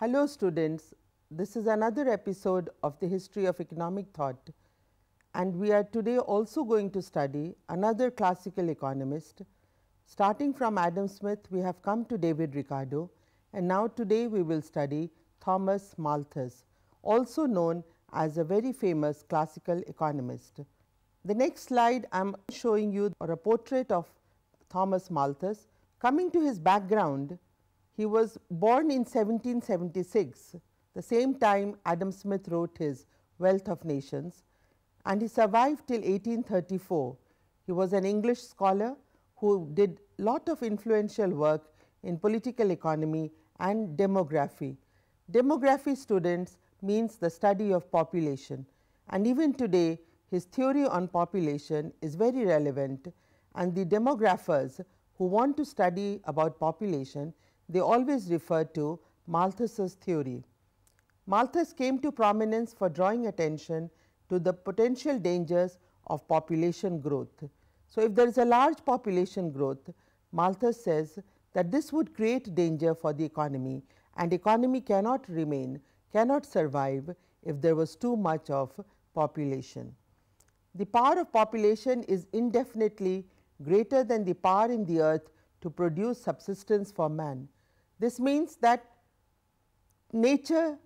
Hello students, this is another episode of the History of Economic Thought, and we are today also going to study another classical economist. Starting from Adam Smith, we have come to David Ricardo, and now today we will study Thomas Malthus, also known as a very famous classical economist. The next slide I am showing you a portrait of Thomas Malthus. Coming to his background, he was born in 1776, the same time Adam Smith wrote his Wealth of Nations, and he survived till 1834. He was an English scholar who did lot of influential work in political economy and demography. Demography, students, means the study of population, and even today his theory on population is very relevant, and the demographers who want to study about population, they always refer to Malthus's theory. Malthus came to prominence for drawing attention to the potential dangers of population growth. So, if there is a large population growth, Malthus says that this would create danger for the economy, and economy cannot remain, cannot survive if there was too much of population. The power of population is indefinitely greater than the power in the earth to produce subsistence for man. This means that nature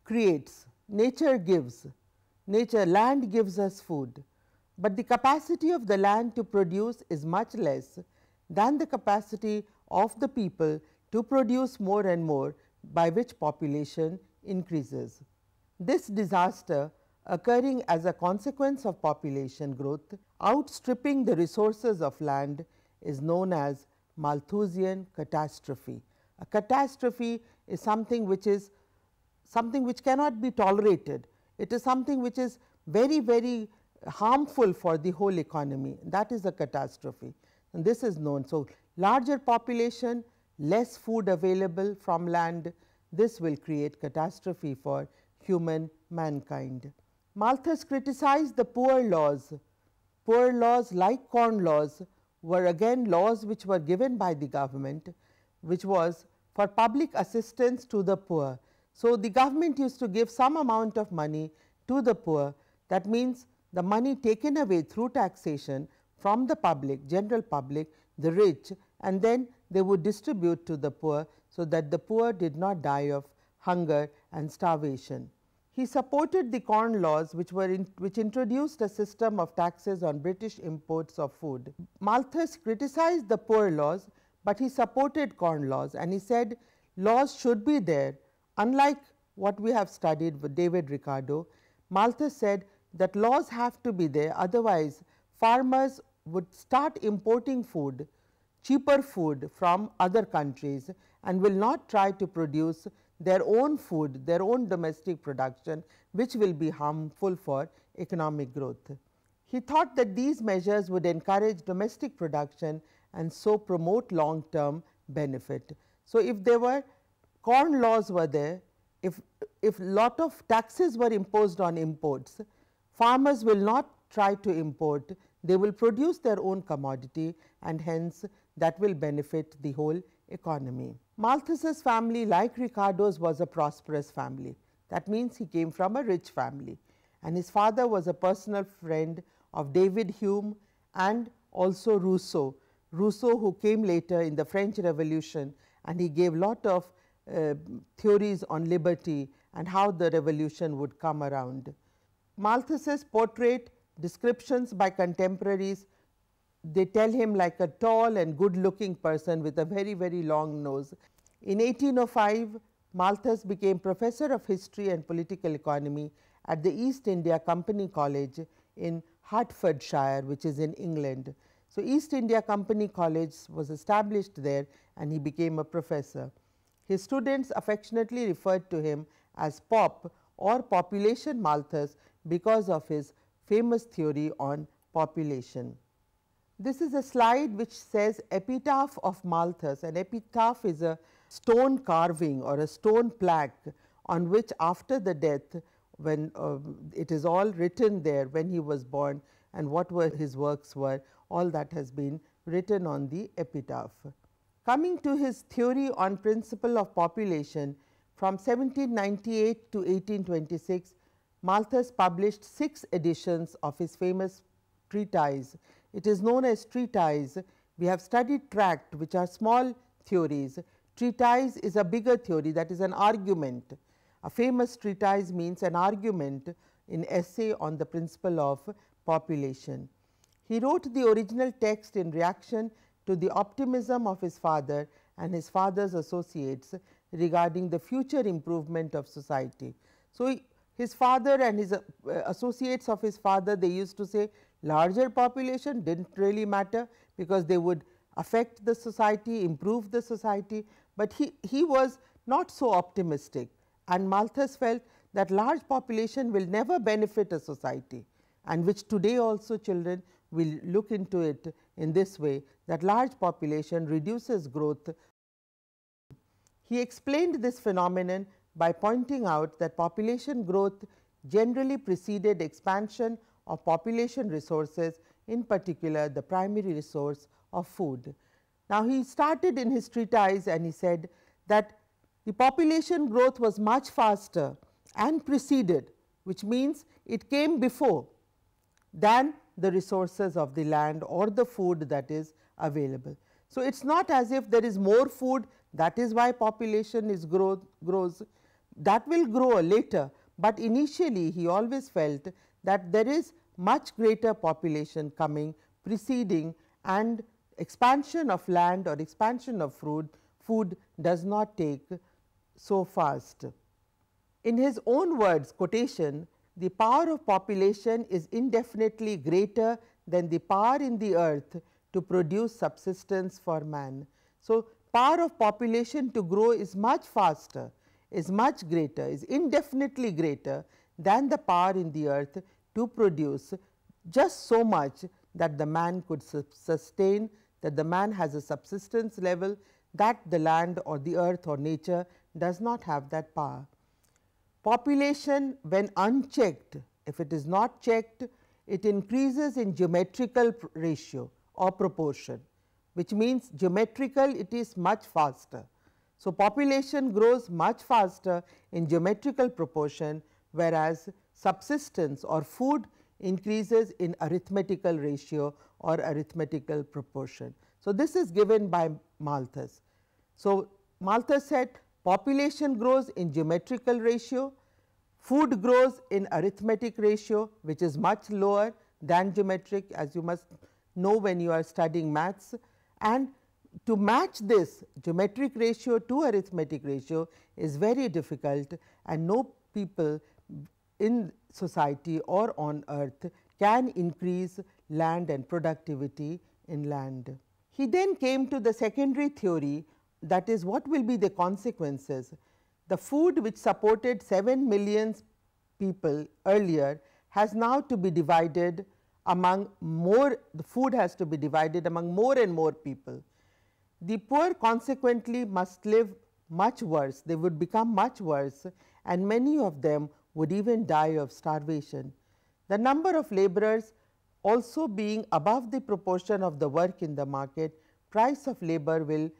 creates, nature gives, land gives us food, but the capacity of the land to produce is much less than the capacity of the people to produce more and more, by which population increases. This disaster occurring as a consequence of population growth outstripping the resources of land is known as Malthusian catastrophe. A catastrophe is something which cannot be tolerated. It is something which is very, very harmful for the whole economy. That is a catastrophe, and this is known. So, larger population, less food available from land, this will create catastrophe for mankind. Malthus criticized the poor laws. Poor laws, like corn laws, were again laws which were given by the government, which was for public assistance to the poor. So, the government used to give some amount of money to the poor. That means, the money taken away through taxation from the public, general public, the rich, and then they would distribute to the poor, so that the poor did not die of hunger and starvation. He supported the corn laws, which introduced a system of taxes on British imports of food. Malthus criticized the poor laws, but he supported corn laws, and he said laws should be there. Unlike what we have studied with David Ricardo, Malthus said that laws have to be there, otherwise farmers would start importing food, cheaper food from other countries, and will not try to produce their own food, their own domestic production, which will be harmful for economic growth. He thought that these measures would encourage domestic production and so promote long term benefit. So, if there were corn laws were there, if lot of taxes were imposed on imports, farmers will not try to import, they will produce their own commodity, and hence that will benefit the whole economy. Malthus's family, like Ricardo's, was a prosperous family. That means he came from a rich family, and his father was a personal friend of David Hume and also Rousseau. Rousseau, who came later in the French Revolution, and he gave lot of theories on liberty and how the revolution would come around. Malthus's portrait descriptions by contemporaries, they tell him like a tall and good looking person with a very, very long nose. In 1805, Malthus became professor of history and political economy at the East India Company College in Hertfordshire, which is in England. So, East India Company College was established there, and he became a professor. His students affectionately referred to him as Pop or Population Malthus because of his famous theory on population. This is a slide which says epitaph of Malthus. An epitaph is a stone carving or a stone plaque on which, after the death, when it is all written there, when he was born and what were his works were, all that has been written on the epitaph. Coming to his theory on principle of population, From 1798 to 1826, Malthus published 6 editions of his famous treatise. It is known as treatise. We have studied tract, which are small theories. Treatise is a bigger theory, that is an argument. A famous treatise means an argument in essay on the principle of population. He wrote the original text in reaction to the optimism of his father and his father's associates regarding the future improvement of society. So, his father and his associates of his father, they used to say larger population did not really matter, because they would affect the society, improve the society, but he was not so optimistic, and Malthus felt that large population will never benefit a society, and which today also children will look into it in this way, that large population reduces growth. He explained this phenomenon by pointing out that population growth generally preceded expansion of population resources, in particular the primary resource of food. Now, he started in his treatise and he said that the population growth was much faster and preceded, which means it came before than the resources of the land or the food that is available. So, it is not as if there is more food, that is why population is grows, that will grow later, but initially he always felt that there is much greater population coming preceding, and expansion of land or expansion of food does not take so fast. In his own words, quotation, the power of population is indefinitely greater than the power in the earth to produce subsistence for man. So, power of population to grow is much faster, is much greater, is indefinitely greater than the power in the earth to produce just so much that the man could sustain, that the man has a subsistence level, that the land or the earth or nature does not have that power. Population, when unchecked, if it is not checked, it increases in geometrical ratio or proportion, which means geometrical it is much faster. So, population grows much faster in geometrical proportion, whereas subsistence or food increases in arithmetical ratio or arithmetical proportion. So, this is given by Malthus. So, Malthus said population grows in geometrical ratio, food grows in arithmetic ratio, which is much lower than geometric, as you must know when you are studying maths, and to match this geometric ratio to arithmetic ratio is very difficult, and no people in society or on earth can increase land and productivity in land. He then came to the secondary theory, that is what will be the consequences. The food which supported 7 million people earlier has now to be divided among more, the food has to be divided among more and more people. The poor consequently must live much worse, they would become much worse, and many of them would even die of starvation. The number of laborers also being above the proportion of the work in the market, price of labor will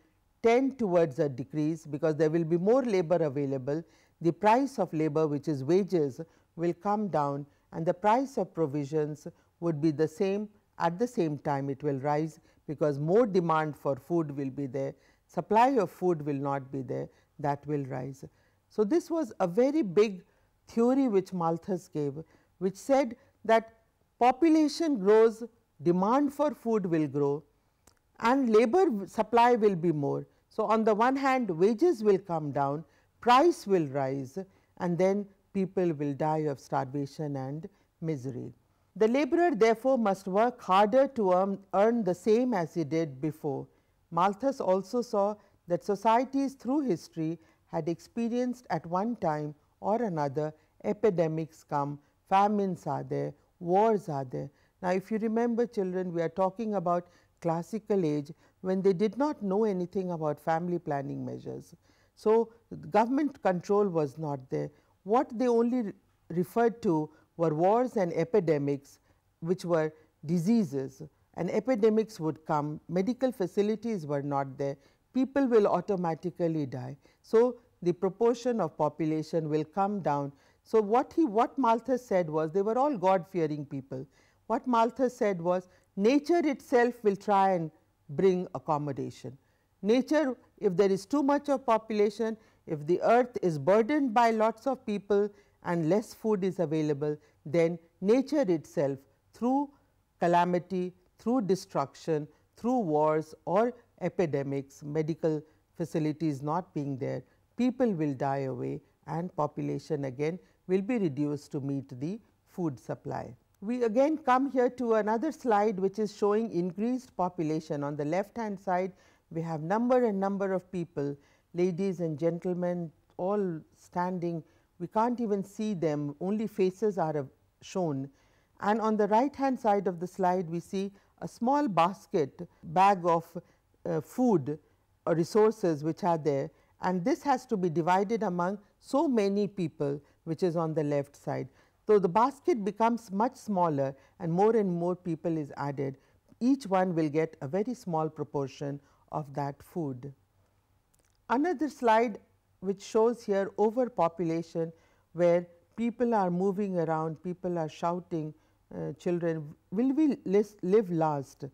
tend towards a decrease, because there will be more labor available. The price of labor, which is wages, will come down, and the price of provisions would be the same. At the same time it will rise, because more demand for food will be there, supply of food will not be there, that will rise. So, this was a very big theory which Malthus gave, which said that population grows, demand for food will grow, and labor supply will be more. So, on the one hand wages will come down, price will rise, and then people will die of starvation and misery. The laborer therefore must work harder to earn the same as he did before. Malthus also saw that societies through history had experienced at one time or another epidemics come, famines are there, wars are there. Now, if you remember children, we are talking about classical age, when they did not know anything about family planning measures. So, government control was not there. What they only referred to were wars and epidemics, which were diseases, and epidemics would come, medical facilities were not there, people will automatically die. So, the proportion of population will come down. So, what Malthus said was, they were all God fearing people. What Malthus said was, nature itself will try and bring accommodation. Nature, if there is too much of population, if the earth is burdened by lots of people and less food is available, then nature itself, through calamity, through destruction, through wars or epidemics, medical facilities not being there, people will die away and population again will be reduced to meet the food supply. We again come here to another slide which is showing increased population. On the left hand side, we have number and number of people, ladies and gentlemen, all standing. We can't even see them, only faces are shown. And on the right hand side of the slide, we see a small bag of food or resources which are there, and this has to be divided among so many people, which is on the left side. So, the basket becomes much smaller and more people is added. Each one will get a very small proportion of that food. Another slide which shows here overpopulation, where people are moving around, people are shouting, children, will we live last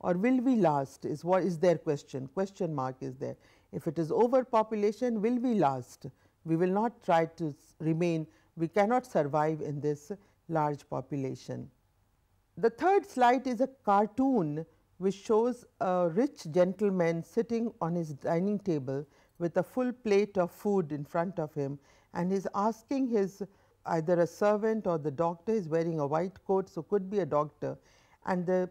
or will we last is what is their question mark is there. If it is overpopulation, will we last? We will not try to remain, we cannot survive in this large population. The third slide is a cartoon which shows a rich gentleman sitting on his dining table with a full plate of food in front of him, and he is asking his either a servant or the doctor, is wearing a white coat, so could be a doctor, and the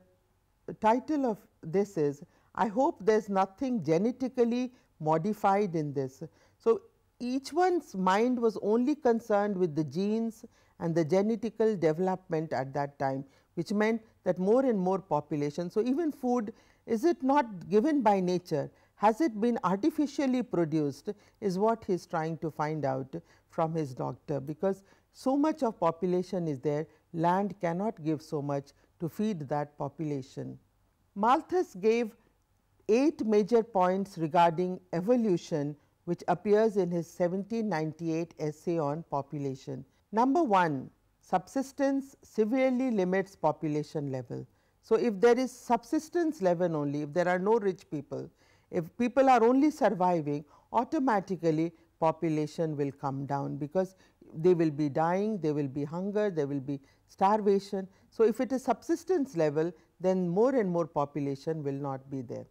title of this is, I hope there is nothing genetically modified in this. So, each one's mind was only concerned with the genes and the genetical development at that time, which meant that more and more population. So, even food, is it not given by nature? Has it been artificially produced, is what he is trying to find out from his doctor, because so much of population is there, land cannot give so much to feed that population. Malthus gave 8 major points regarding evolution, which appears in his 1798 essay on population. Number 1, subsistence severely limits population level. So, if there is subsistence level only, if there are no rich people, if people are only surviving, automatically population will come down, because they will be dying, there will be hunger, there will be starvation. So, if it is subsistence level, then more and more population will not be there.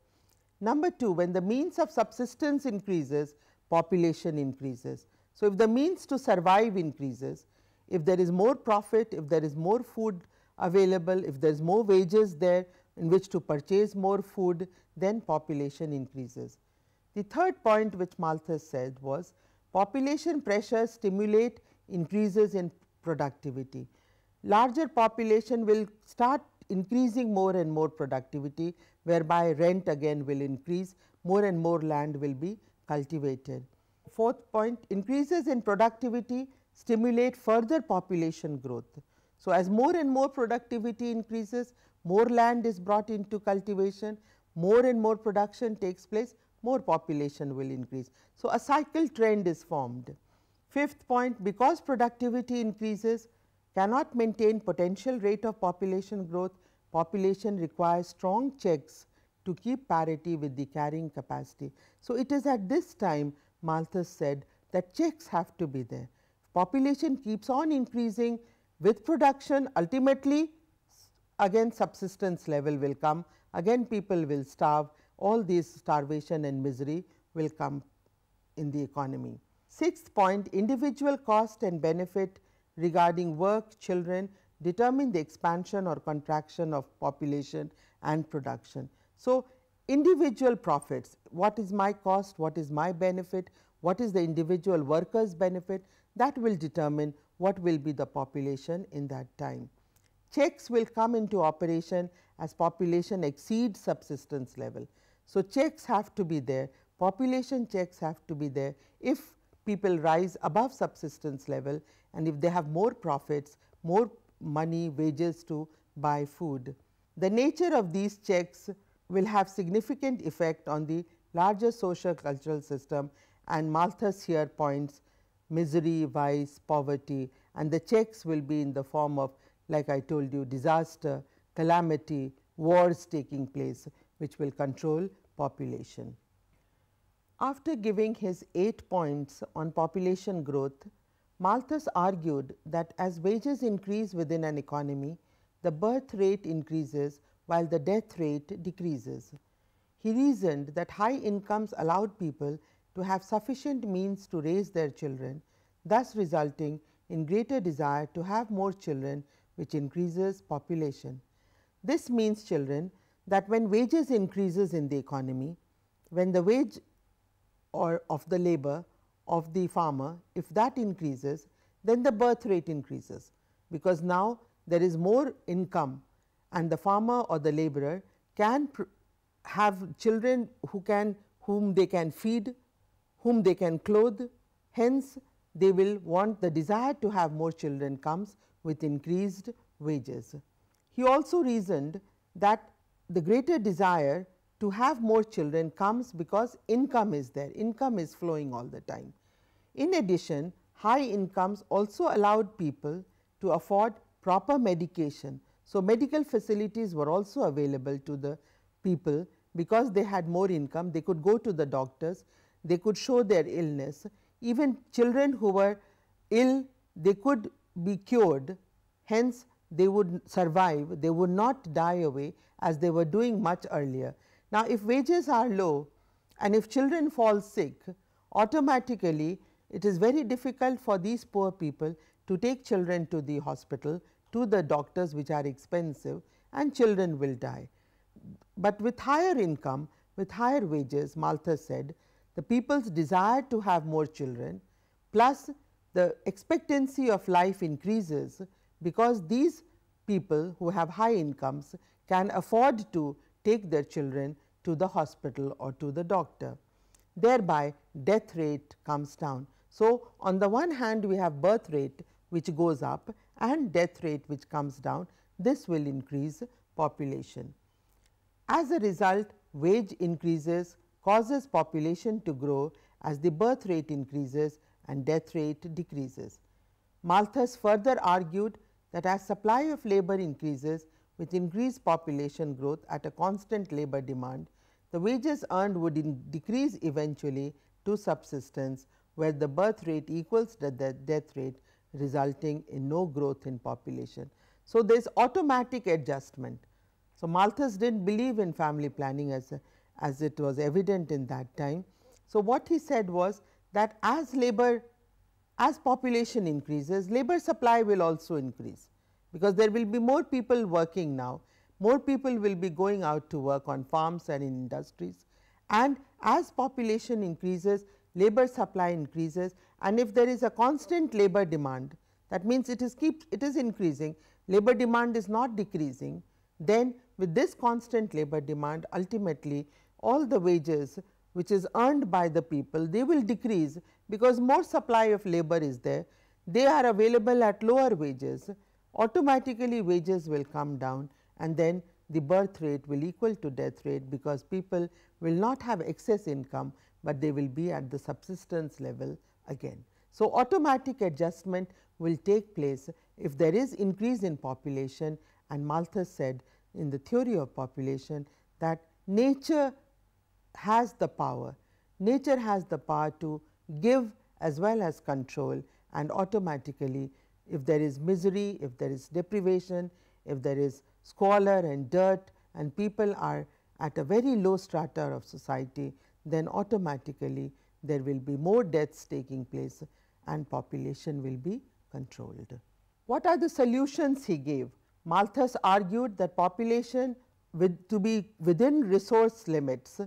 Number 2, when the means of subsistence increases, population increases. So, if the means to survive increases, if there is more profit, if there is more food available, if there is more wages there in which to purchase more food, then population increases. The third point which Malthus said was, population pressure stimulate increases in productivity. Larger population will start increasing more and more productivity, whereby rent again will increase, more and more land will be cultivated. Fourth point, increases in productivity stimulate further population growth. So, as more and more productivity increases, more land is brought into cultivation, more and more production takes place, more population will increase. So, a cycle trend is formed. Fifth point, because productivity increases cannot maintain potential rate of population growth, population requires strong checks to keep parity with the carrying capacity. So, it is at this time Malthus said that checks have to be there. Population keeps on increasing with production, ultimately again subsistence level will come, again people will starve, all these starvation and misery will come in the economy. Sixth point, individual cost and benefit regarding work, children determine the expansion or contraction of population and production. So, individual profits, what is my cost, what is my benefit, what is the individual worker's benefit, that will determine what will be the population in that time. Checks will come into operation as population exceeds subsistence level. So, checks have to be there, population checks have to be there if people rise above subsistence level, and if they have more profits, more money, wages to buy food. The nature of these checks will have significant effect on the larger social cultural system and Malthus here points misery, vice, poverty, and the checks will be in the form of, like I told you, disaster, calamity, wars taking place, which will control population. After giving his 8 points on population growth, Malthus argued that as wages increase within an economy, the birth rate increases while the death rate decreases. He reasoned that high incomes allowed people to have sufficient means to raise their children, thus resulting in greater desire to have more children, which increases population. This means, children, that when wages increases in the economy, when the wage or of the labor of the farmer, if that increases, then the birth rate increases, because now there is more income and the farmer or the laborer can have children whom they can feed, whom they can clothe. Hence, they will want, the desire to have more children comes with increased wages. He also reasoned that the greater desire to have more children comes because income is there, income is flowing all the time. In addition, high incomes also allowed people to afford proper medication. So, medical facilities were also available to the people because they had more income, they could go to the doctors, they could show their illness. Even children who were ill, they could be cured, hence they would survive, they would not die away as they were doing much earlier. Now, if wages are low and if children fall sick, automatically it is very difficult for these poor people to take children to the hospital, to the doctors, which are expensive, and children will die. But with higher income, with higher wages, Malthus said, the people's desire to have more children plus the expectancy of life increases, because these people who have high incomes can afford to take their children to the hospital or to the doctor. Thereby, death rate comes down. So, on the one hand we have birth rate which goes up and death rate which comes down. This will increase population. As a result, wage increases causes population to grow as the birth rate increases and death rate decreases. Malthus further argued that as supply of labor increases with increased population growth at a constant labor demand, the wages earned would decrease eventually to subsistence, where the birth rate equals the death rate, resulting in no growth in population. So, there is automatic adjustment. So, Malthus did not believe in family planning as it was evident in that time. So, what he said was that as population increases, labor supply will also increase, because there will be more people working now, more people will be going out to work on farms and in industries, and as population increases, labor supply increases, and if there is a constant labor demand, that means it is increasing, labor demand is not decreasing, then with this constant labor demand, ultimately all the wages which is earned by the people, they will decrease, because more supply of labor is there, they are available at lower wages, automatically wages will come down, and then the birth rate will equal to death rate, because people will not have excess income, but they will be at the subsistence level again. So, automatic adjustment will take place if there is increase in population, and Malthus said in the theory of population that nature has the power to give as well as control, and automatically if there is misery, if there is deprivation, if there is squalor and dirt and people are at a very low strata of society, then automatically there will be more deaths taking place and population will be controlled. What are the solutions he gave? Malthus argued that population to be within resource limits,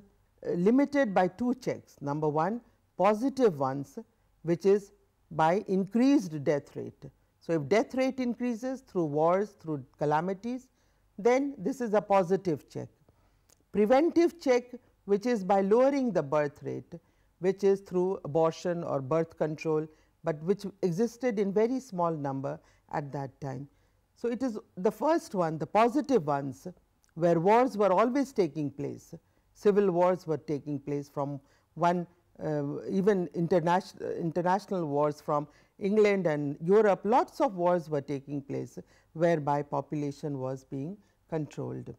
limited by two checks. Number one, positive ones, which is by increased death rate. So, if death rate increases through wars, through calamities, then this is a positive check. Preventive check, which is by lowering the birth rate, which is through abortion or birth control, but which existed in very small number at that time. So, it is the first one, the positive ones, where wars were always taking place, civil wars were taking place from one even international wars from England and Europe, lots of wars were taking place whereby population was being controlled.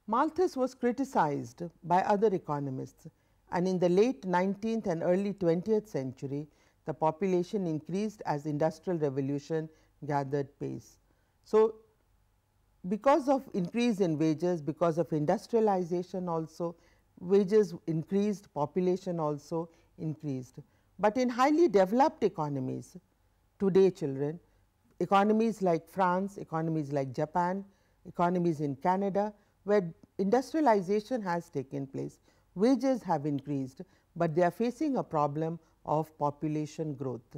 Malthus was criticized by other economists, and in the late 19th and early 20th century, the population increased as industrial revolution gathered pace. So, because of increase in wages, because of industrialization also, wages increased, population also increased. But in highly developed economies, today children, economies like France, economies like Japan, economies in Canada, where industrialization has taken place, wages have increased, but they are facing a problem of population growth.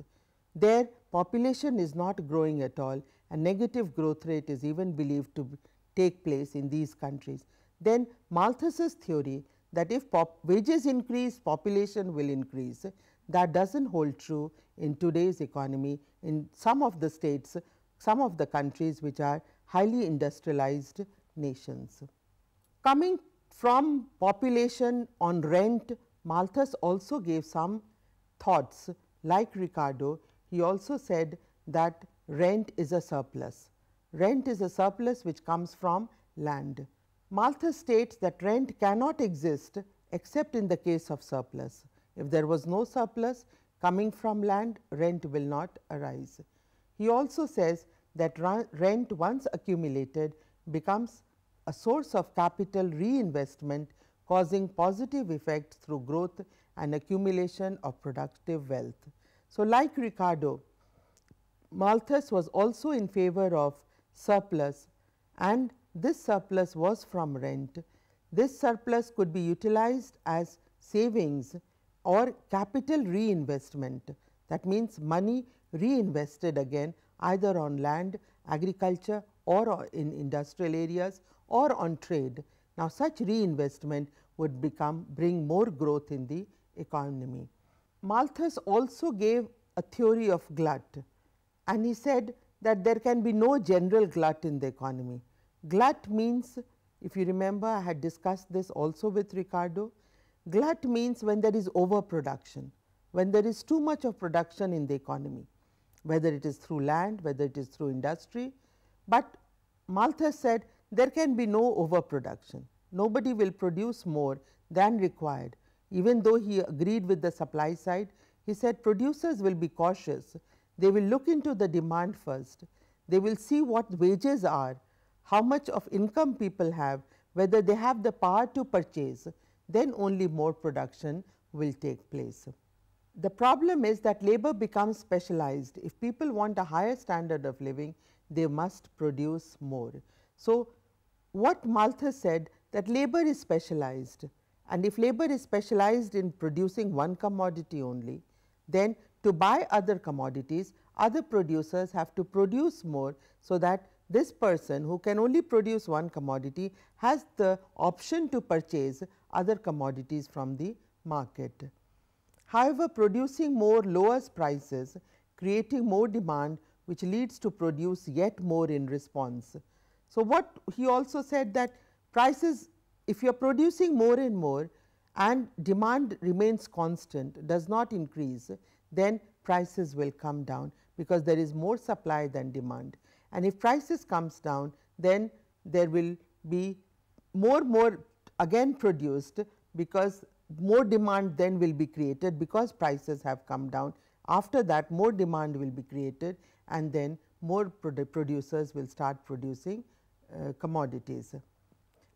Their population is not growing at all, and negative growth rate is even believed to take place in these countries. Then Malthus's theory that if wages increase, population will increase, that does not hold true in today's economy in some of the states, some of the countries which are highly industrialized nations. Coming from population on rent, Malthus also gave some thoughts. Like Ricardo, he also said that rent is a surplus. Rent is a surplus which comes from land. Malthus states that rent cannot exist except in the case of surplus. If there was no surplus coming from land, rent will not arise. He also says that rent, once accumulated, becomes a source of capital reinvestment, causing positive effects through growth and accumulation of productive wealth. So, like Ricardo, Malthus was also in favor of surplus, and this surplus was from rent. This surplus could be utilized as savings or capital reinvestment. That means money reinvested again either on land, agriculture, or in industrial areas, or on trade. Now, such reinvestment would bring more growth in the economy. Malthus also gave a theory of glut, and he said that there can be no general glut in the economy. Glut means, if you remember, I had discussed this also with Ricardo. Glut means when there is overproduction, when there is too much of production in the economy, whether it is through land, whether it is through industry. But Malthus said there can be no overproduction. Nobody will produce more than required. Even though he agreed with the supply side, he said producers will be cautious. They will look into the demand first. They will see what wages are, how much of income people have, whether they have the power to purchase, then only more production will take place. The problem is that labor becomes specialized. If people want a higher standard of living, they must produce more. So, what Malthus said, that labor is specialized, and if labor is specialized in producing one commodity only, then to buy other commodities, other producers have to produce more, so that this person who can only produce one commodity has the option to purchase other commodities from the market. However, producing more lowers prices, creating more demand, which leads to produce yet more in response. So, what he also said, that prices, if you are producing more and more and demand remains constant, does not increase, then prices will come down, because there is more supply than demand. And if prices comes down, then there will be more again produced, because more demand then will be created, because prices have come down. After that, more demand will be created, and then more producers will start producing commodities.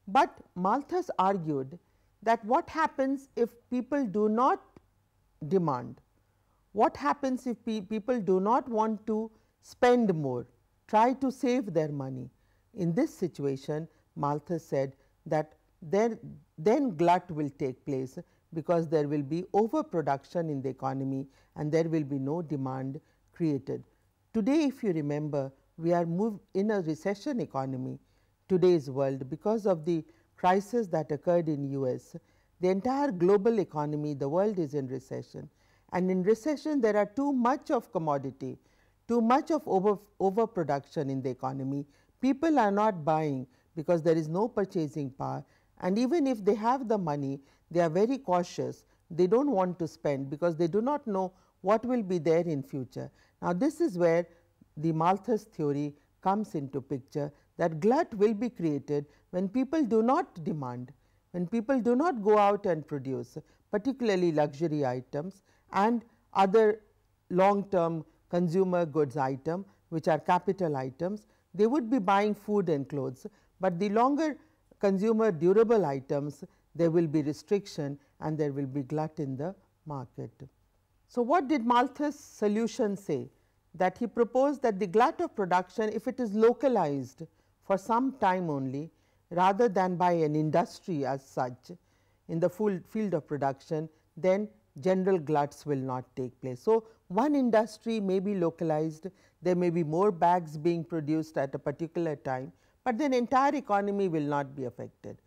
But Malthus argued that what happens if people do not demand? What happens if people do not want to spend more, try to save their money? In this situation, Malthus said that then glut will take place, because there will be overproduction in the economy and there will be no demand created. Today, if you remember, we are moved in a recession economy, today's world, because of the crisis that occurred in US. The entire global economy, the world is in recession, and in recession there are too much of commodity, too much of overproduction in the economy. People are not buying because there is no purchasing power, and even if they have the money, they are very cautious they do not want to spend, because they do not know what will be there in future. Now, this is where the Malthus theory comes into picture, that glut will be created when people do not demand, when people do not go out and produce, particularly luxury items and other long term consumer goods item, which are capital items. They would be buying food and clothes, but the longer consumer durable items, there will be restriction and there will be glut in the market. So, what did Malthus' solution say? That he proposed that the glut of production, if it is localized for some time only, rather than by an industry as such in the full field of production, then general gluts will not take place. So, one industry may be localized, there may be more bags being produced at a particular time, but then entire economy will not be affected.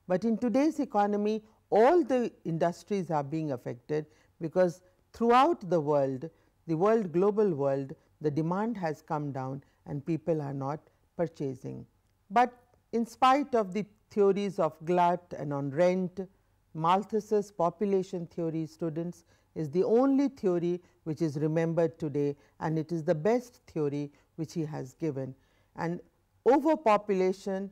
But in today's economy, all the industries are being affected, because throughout the world global world, the demand has come down and people are not purchasing. But in spite of the theories of glut and on rent, Malthus's population theory, students, is the only theory which is remembered today, and it is the best theory which he has given. And overpopulation,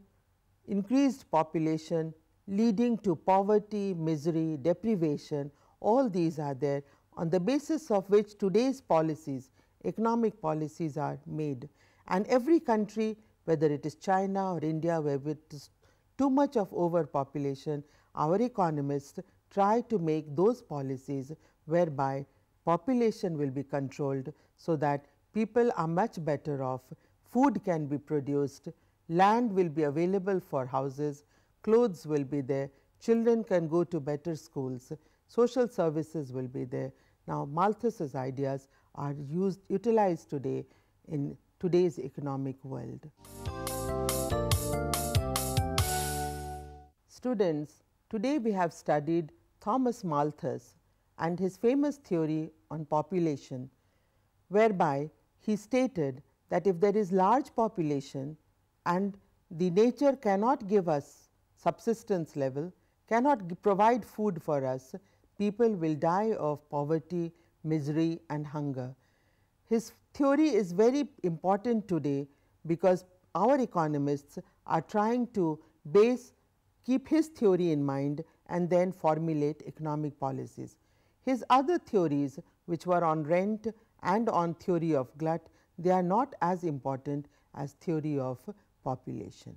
increased population leading to poverty, misery, deprivation, all these are there, on the basis of which today's policies, economic policies are made. And every country, whether it is China or India, where it is too much of overpopulation, our economists try to make those policies whereby population will be controlled, so that people are much better off, food can be produced, land will be available for houses, clothes will be there, children can go to better schools, social services will be there. Now, Malthus's ideas are utilized today in today's economic world. Students, today we have studied Thomas Malthus and his famous theory on population, whereby he stated that if there is large population and the nature cannot give us subsistence level, cannot provide food for us, people will die of poverty, misery and hunger. His theory is very important today, because our economists are trying to keep his theory in mind and then formulate economic policies. His other theories, which were on rent and on theory of glut, they are not as important as theory of population.